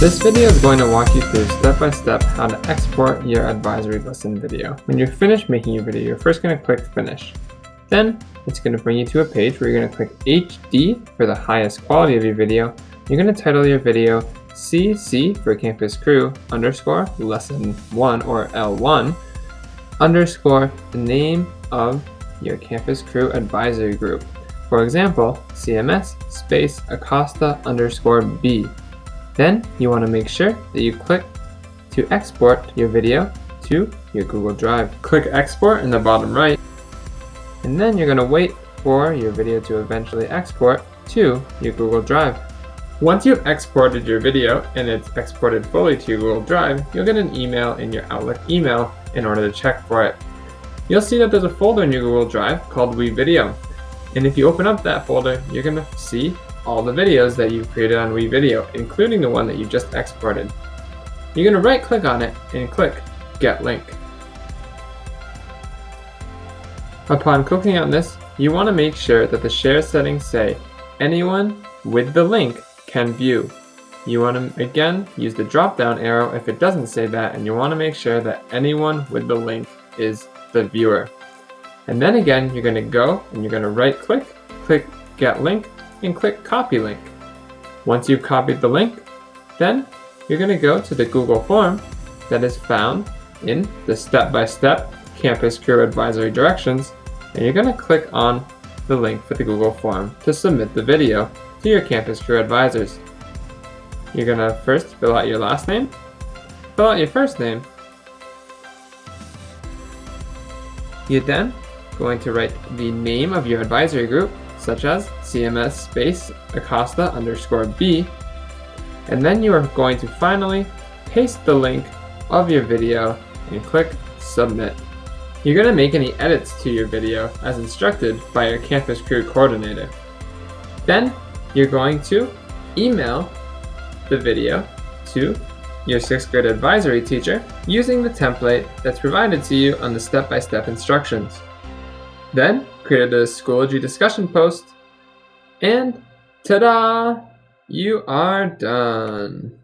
This video is going to walk you through step-by-step how to export your advisory lesson video. When you're finished making your video, you're first going to click Finish. Then it's going to bring you to a page where you're going to click HD for the highest quality of your video. You're going to title your video CC for Campus Crew underscore lesson 1 or L1 underscore the name of your Campus Crew advisory group. For example, CMS space Acosta underscore B. Then you want to make sure that you click to export your video to your Google Drive. Click Export in the bottom right, and then you're going to wait for your video to eventually export to your Google Drive. Once you've exported your video and it's exported fully to your Google Drive, you'll get an email in your Outlook email in order to check for it. You'll see that there's a folder in your Google Drive called WeVideo. And if you open up that folder, you're going to see all the videos that you've created on WeVideo, including the one that you just exported. You're going to right click on it and click Get Link. Upon clicking on this, you want to make sure that the share settings say anyone with the link can view. You want to again use the drop down arrow if it doesn't say that, and you want to make sure that anyone with the link is the viewer. And then again, you're going to go and you're going to right click, click Get Link, and click Copy Link. Once you've copied the link, then you're going to go to the Google form that is found in the step-by-step Campus Crew advisory directions, and you're going to click on the link for the Google form to submit the video to your Campus Crew advisors. You're going to first fill out your last name, fill out your first name. You're then going to write the name of your advisory group, such as CMS space Acosta underscore B, and then you are going to finally paste the link of your video and click Submit. You're going to make any edits to your video as instructed by your Campus Crew coordinator. Then you're going to email the video to your 6th grade advisory teacher using the template that's provided to you on the step-by-step instructions. Then create a Schoology discussion post, and ta-da! You are done.